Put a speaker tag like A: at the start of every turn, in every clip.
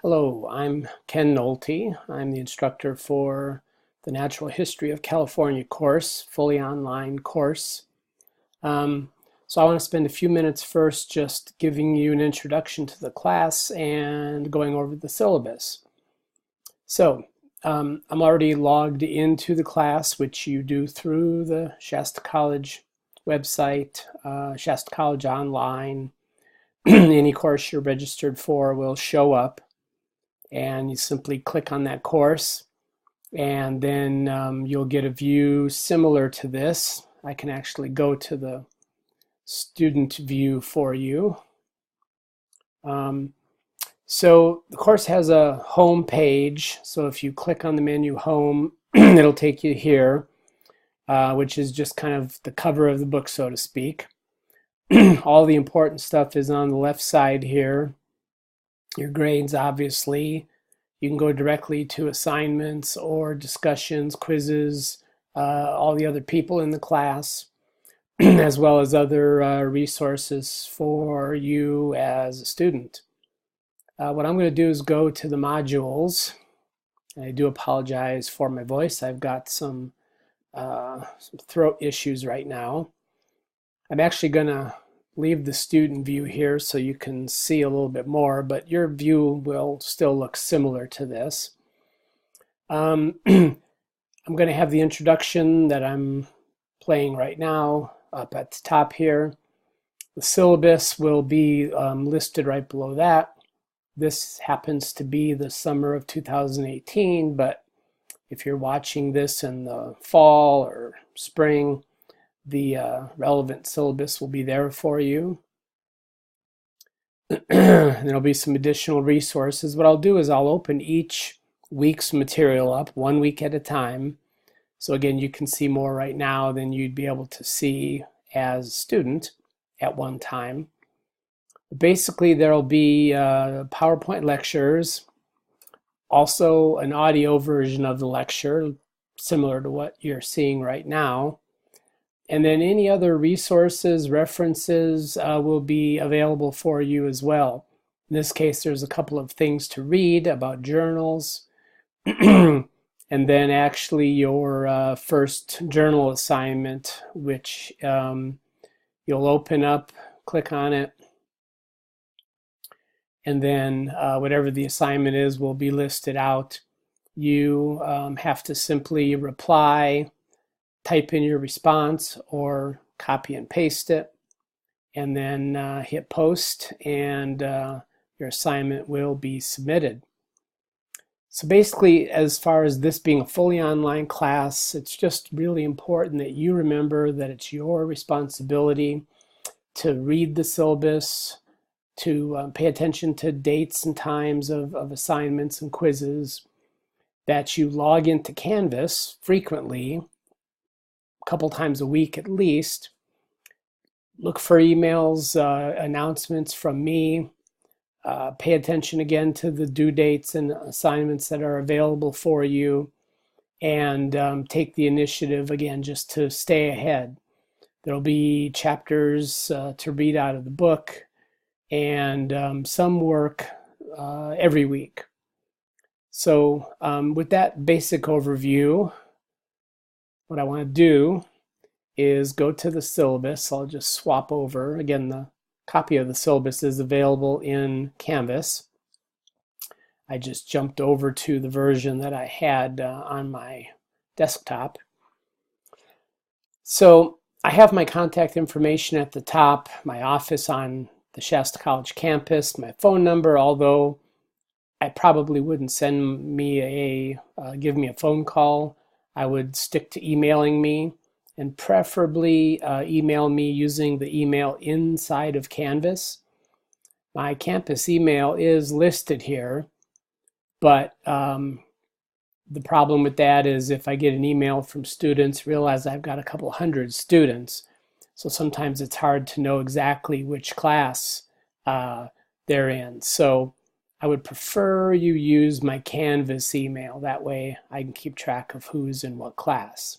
A: Hello, I'm Ken Nolte. I'm the instructor for the Natural History of California course, fully online course. So I want to spend a few minutes first just giving you an introduction to the class and going over the syllabus. So I'm already logged into the class, which you do through the Shasta College website, Shasta College Online. Any course you're registered for will show up, and you simply click on that course, and then you'll get a view similar to this. I can actually go to the student view for you. So the course has a home page, so if you click on the menu home, it'll take you here, which is just kind of the cover of the book, so to speak. All the important stuff is on the left side here. Your grades, obviously. You can go directly to assignments or discussions, quizzes, all the other people in the class, as well as other resources for you as a student. What I'm going to do is go to the modules. I do apologize for my voice. I've got some throat issues right now. I'm actually going to leave the student view here so you can see a little bit more, but your view will still look similar to this. I'm going to have the introduction that I'm playing right now up at the top here. The syllabus will be listed right below that. This happens to be the summer of 2018, but if you're watching this in the fall or spring, the relevant syllabus will be there for you. There'll be some additional resources. What I'll do is I'll open each week's material up 1 week at a time. So again, you can see more right now than you'd be able to see as a student at one time. Basically, there'll be PowerPoint lectures, also an audio version of the lecture, similar to what you're seeing right now. And then any other resources, references will be available for you as well. In this case, there's a couple of things to read about journals, and then actually your first journal assignment, which you'll open up, click on it, and then whatever the assignment is will be listed out. You have to simply reply, type in your response, or copy and paste it, and then hit post, and your assignment will be submitted. So basically, as far as this being a fully online class, it's just really important that you remember that it's your responsibility to read the syllabus, to pay attention to dates and times of assignments and quizzes, that you log into Canvas frequently, a couple times a week at least. Look for emails, announcements from me. Pay attention again to the due dates and assignments that are available for you, and take the initiative again just to stay ahead. There'll be chapters to read out of the book, and some work every week. So with that basic overview, what I want to do is go to the syllabus. I'll just swap over. Again, the copy of the syllabus is available in Canvas. I just jumped over to the version that I had on my desktop. So I have my contact information at the top, my office on the Shasta College campus, my phone number, although I probably wouldn't give me a phone call. I would stick to emailing me, and preferably email me using the email inside of Canvas. My campus email is listed here, but the problem with that is if I get an email from students, realize I've got a couple hundred students, so sometimes it's hard to know exactly which class they're in. So I would prefer you use my Canvas email. That way I can keep track of who's in what class.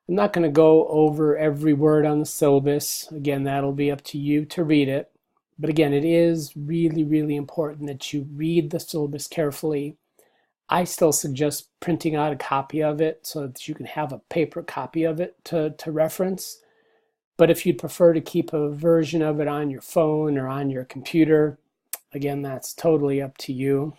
A: I'm not going to go over every word on the syllabus. Again, that'll be up to you to read it. But again, it is really, really important that you read the syllabus carefully. I still suggest printing out a copy of it so that you can have a paper copy of it to reference. But if you'd prefer to keep a version of it on your phone or on your computer, again, that's totally up to you.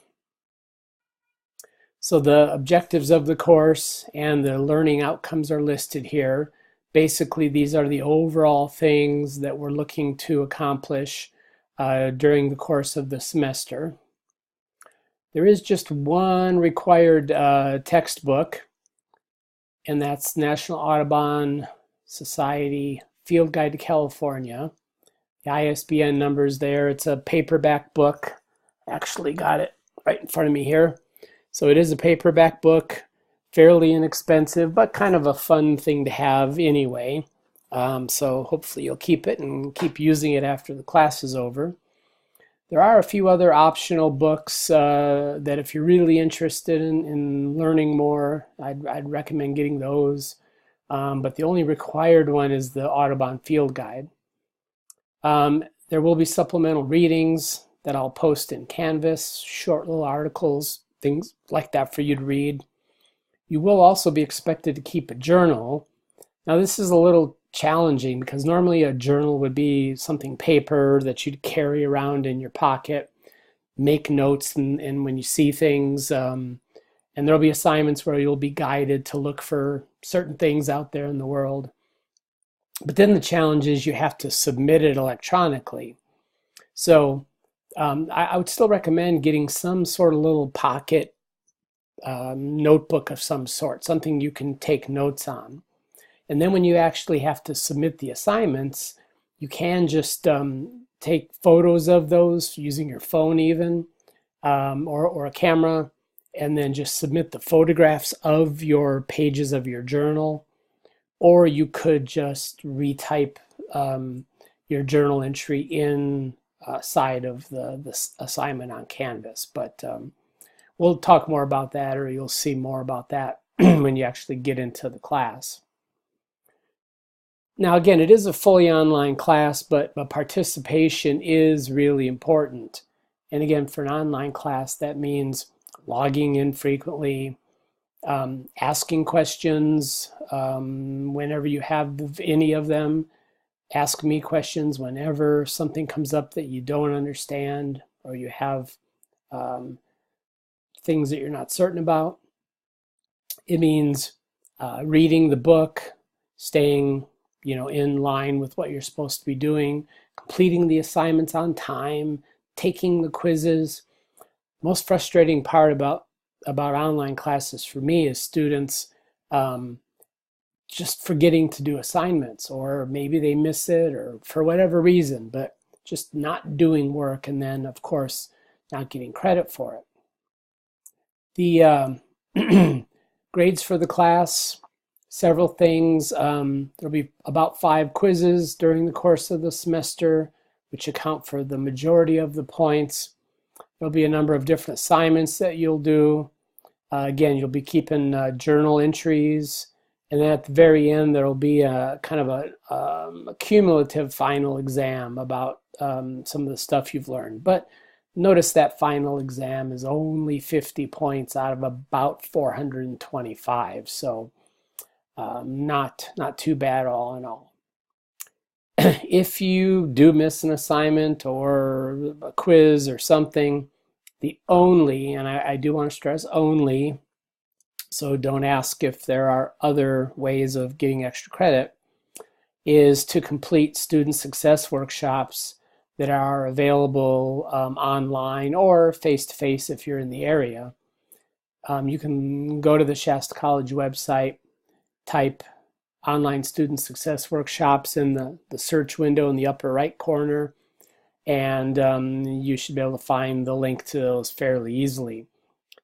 A: So the objectives of the course and the learning outcomes are listed here. Basically, these are the overall things that we're looking to accomplish during the course of the semester. There is just one required textbook, and that's National Audubon Society Field Guide to California. The ISBN number's there. It's a paperback book. I actually got it right in front of me here. So it is a paperback book, fairly inexpensive, but kind of a fun thing to have anyway. So hopefully you'll keep it and keep using it after the class is over. There are a few other optional books that if you're really interested in learning more, I'd recommend getting those. But the only required one is the Audubon Field Guide. There will be supplemental readings that I'll post in Canvas, short little articles, things like that for you to read. You will also be expected to keep a journal. Now this is a little challenging because normally a journal would be something paper that you'd carry around in your pocket, make notes and when you see things, and there'll be assignments where you'll be guided to look for certain things out there in the world. But then the challenge is you have to submit it electronically. So I would still recommend getting some sort of little pocket notebook of some sort, something you can take notes on. And then when you actually have to submit the assignments, you can just take photos of those using your phone even, or a camera, and then just submit the photographs of your pages of your journal. Or you could just retype your journal entry inside of the assignment on Canvas. But we'll talk more about that, or you'll see more about that when you actually get into the class. Now, again, it is a fully online class, but participation is really important. And again, for an online class, that means logging in frequently, asking questions whenever you have any of them. Ask me questions whenever something comes up that you don't understand or you have things that you're not certain about. It means reading the book, staying in line with what you're supposed to be doing, completing the assignments on time, taking the quizzes. Most frustrating part about online classes for me is students just forgetting to do assignments, or maybe they miss it or for whatever reason, but just not doing work and then of course not getting credit for it. The grades for the class, several things. There'll be about 5 quizzes during the course of the semester, which account for the majority of the points. There'll be a number of different assignments that you'll do. Again, you'll be keeping journal entries. And then at the very end, there'll be a kind of a cumulative final exam about some of the stuff you've learned. But notice that final exam is only 50 points out of about 425. So not too bad all in all. If you do miss an assignment or a quiz or something, the only, and I do want to stress only, so don't ask if there are other ways of getting extra credit, is to complete student success workshops that are available online or face-to-face if you're in the area. You can go to the Shasta College website, type online student success workshops in the search window in the upper right corner, and you should be able to find the link to those fairly easily.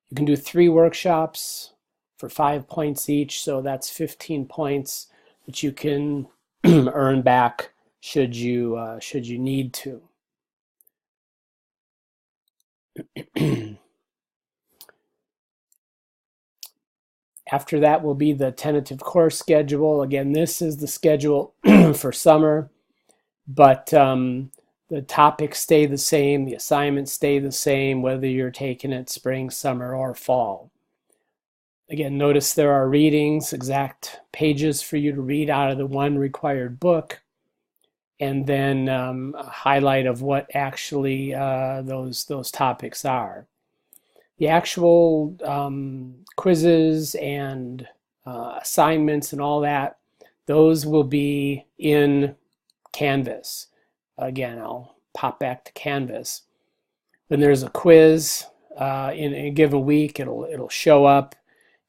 A: You can do 3 workshops for 5 points each, so that's 15 points that you can earn back should you need to. After that will be the tentative course schedule. Again, this is the schedule for summer, but The topics stay the same, the assignments stay the same, whether you're taking it spring, summer, or fall. Again, notice there are readings, exact pages for you to read out of the one required book, and then a highlight of what actually those topics are. The actual quizzes and assignments and all that, those will be in Canvas. Again, I'll pop back to Canvas. When there's a quiz in a given week, it'll show up.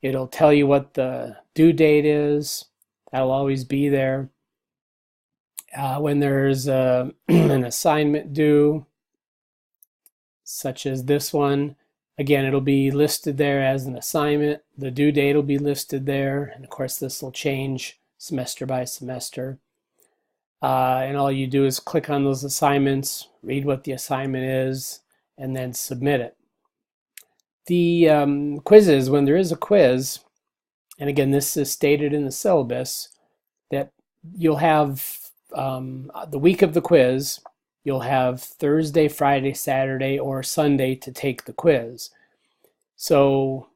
A: It'll tell you what the due date is. That'll always be there. When there's an assignment due, such as this one, again, it'll be listed there as an assignment. The due date will be listed there. And of course, this will change semester by semester. And all you do is click on those assignments, read what the assignment is, and then submit it. The quizzes, when there is a quiz, and again, this is stated in the syllabus, that you'll have the week of the quiz, you'll have Thursday, Friday, Saturday, or Sunday to take the quiz. So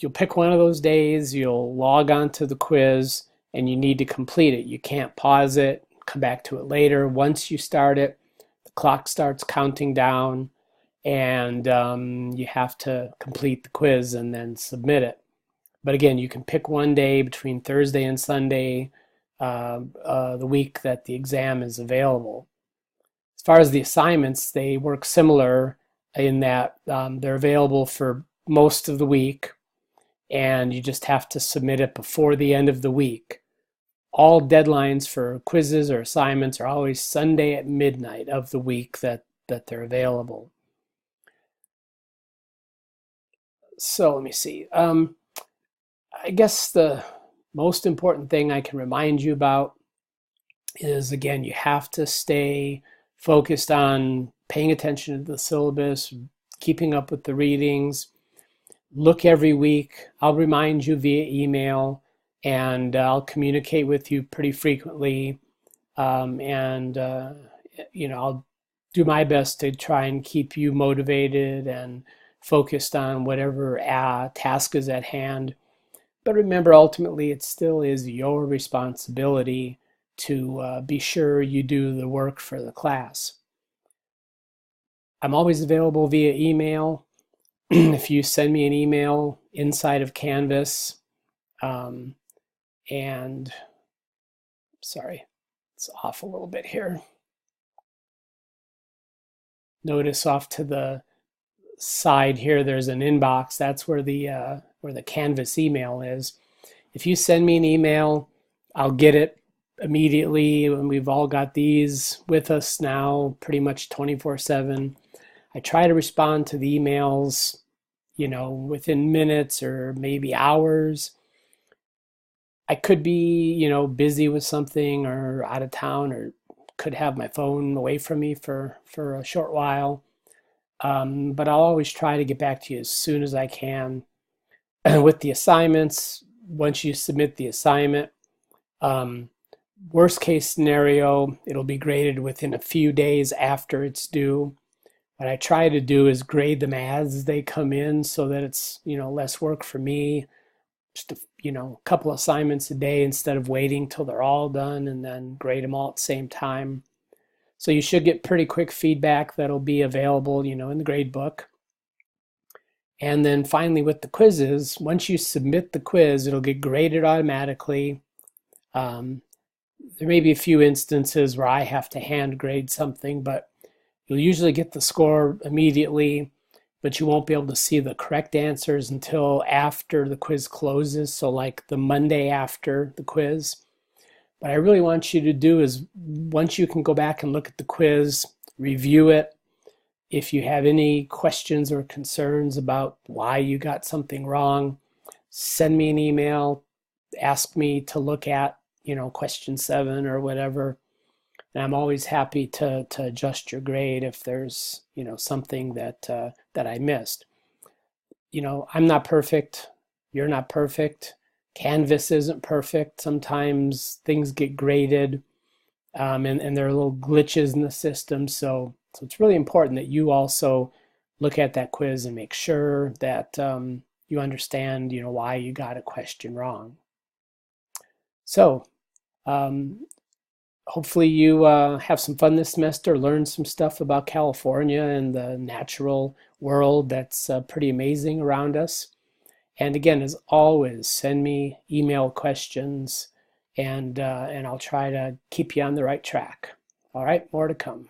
A: you'll pick one of those days, you'll log on to the quiz, and you need to complete it. You can't pause it, come back to it later. Once you start it, the clock starts counting down, and you have to complete the quiz and then submit it. But again, you can pick one day between Thursday and Sunday, the week that the exam is available. As far as the assignments, they work similar in that they're available for most of the week, and you just have to submit it before the end of the week. All deadlines for quizzes or assignments are always Sunday at midnight of the week that they're available. So let me see. I guess the most important thing I can remind you about is, again, you have to stay focused on paying attention to the syllabus, keeping up with the readings. Look every week. I'll remind you via email, and I'll communicate with you pretty frequently. I'll do my best to try and keep you motivated and focused on whatever task is at hand. But remember, ultimately, it still is your responsibility to be sure you do the work for the class. I'm always available via email. If you send me an email inside of Canvas, and sorry, it's off a little bit here. Notice off to the side here, there's an inbox. That's where the Canvas email is. If you send me an email, I'll get it immediately, and we've all got these with us now pretty much 24/7. I try to respond to the emails, within minutes or maybe hours. I could be, busy with something or out of town, or could have my phone away from me for a short while. But I'll always try to get back to you as soon as I can. With the assignments, once you submit the assignment, worst case scenario, it'll be graded within a few days after it's due. What I try to do is grade them as they come in so that it's, less work for me. Just a couple assignments a day instead of waiting till they're all done and then grade them all at the same time. So you should get pretty quick feedback that'll be available, in the grade book. And then finally with the quizzes, once you submit the quiz, it'll get graded automatically. There may be a few instances where I have to hand grade something, but you'll usually get the score immediately, but you won't be able to see the correct answers until after the quiz closes, so like the Monday after the quiz. What I really want you to do is, once you can go back and look at the quiz, review it. If you have any questions or concerns about why you got something wrong, send me an email, ask me to look at, question 7 or whatever. And I'm always happy to adjust your grade if there's, something that I missed. I'm not perfect. You're not perfect. Canvas isn't perfect. Sometimes things get graded and there are little glitches in the system. So it's really important that you also look at that quiz and make sure that you understand, why you got a question wrong. So hopefully you have some fun this semester, learn some stuff about California and the natural world that's pretty amazing around us. And again, as always, send me email questions and I'll try to keep you on the right track. All right, more to come.